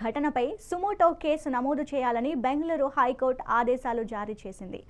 ఘటనపై suo motu case నమోదు చేయాలని బెంగళూరు హైకోర్టు ఆదేశాలు జారీ చేసింది.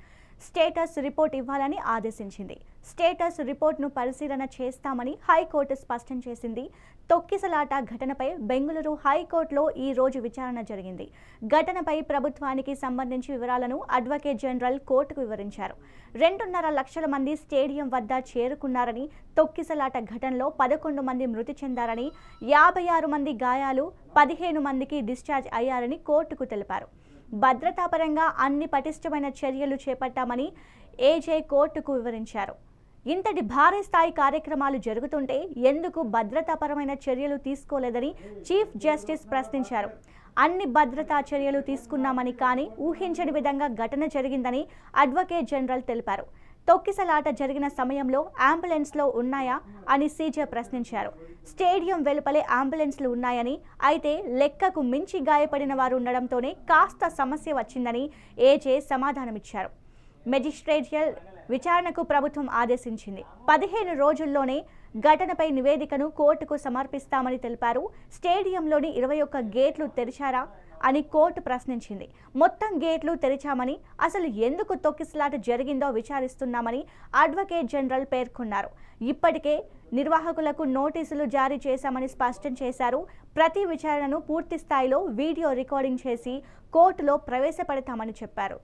స్టేటస్ రిపోర్ట్ ఇవ్వాలని ఆదేశించింది. స్టేటస్ రిపోర్ట్ను పరిశీలన చేస్తామని హైకోర్టు స్పష్టం చేసింది. తొక్కిసలాట ఘటనపై బెంగళూరు హైకోర్టులో ఈ రోజు విచారణ జరిగింది. ఘటనపై ప్రభుత్వానికి సంబంధించి వివరాలను అడ్వకేట్ జనరల్ కోర్టుకు వివరించారు. 2.5 లక్షల మంది స్టేడియం వద్ద చేరుకున్నారని, తొక్కిసలాట ఘటనలో 11 మంది మృతి చెందారని, 56 మంది గాయాలు, 15 మందికి డిశ్చార్జ్ అయ్యారని కోర్టుకు తెలిపారు. భద్రతాపరంగా అన్ని పటిష్టమైన చర్యలు చేపట్టామని ఏజే కోర్టుకు వివరించారు. ఇంతటి భారీ స్థాయి కార్యక్రమాలు జరుగుతుంటే ఎందుకు భద్రతాపరమైన చర్యలు తీసుకోలేదని చీఫ్ జస్టిస్ ప్రశ్నించారు. అన్ని భద్రతా చర్యలు తీసుకున్నామని, కానీ ఊహించని విధంగా ఘటన జరిగిందని అడ్వకేట్ జనరల్ తెలిపారు. తొక్కిసలాట జరిగిన సమయంలో అంబులెన్స్లో ఉన్నాయా అని సీజే ప్రశ్నించారు. స్టేడియం వెలుపలే అంబులెన్స్లు ఉన్నాయని, అయితే లెక్కకు మించి గాయపడిన వారు ఉండడంతోనే కాస్త సమస్య వచ్చిందని ఏజే సమాధానమిచ్చారు. మెజిస్ట్రేటియల్ విచారణకు ప్రభుత్వం ఆదేశించింది. 15 రోజుల్లోనే ఘటనపై నివేదికను కోర్టుకు సమర్పిస్తామని తెలిపారు. స్టేడియంలోని 21 గేట్లు తెరిచారా అని కోర్టు ప్రశ్నించింది. మొత్తం గేట్లు తెరిచామని, అసలు ఎందుకు తొక్కిసలాట జరిగిందో విచారిస్తున్నామని అడ్వకేట్ జనరల్ పేర్కొన్నారు. ఇప్పటికే నిర్వాహకులకు నోటీసులు జారీ చేశామని స్పష్టం చేశారు. ప్రతి విచారణను పూర్తి స్థాయిలో వీడియో రికార్డింగ్ చేసి కోర్టులో ప్రవేశపెడతామని చెప్పారు.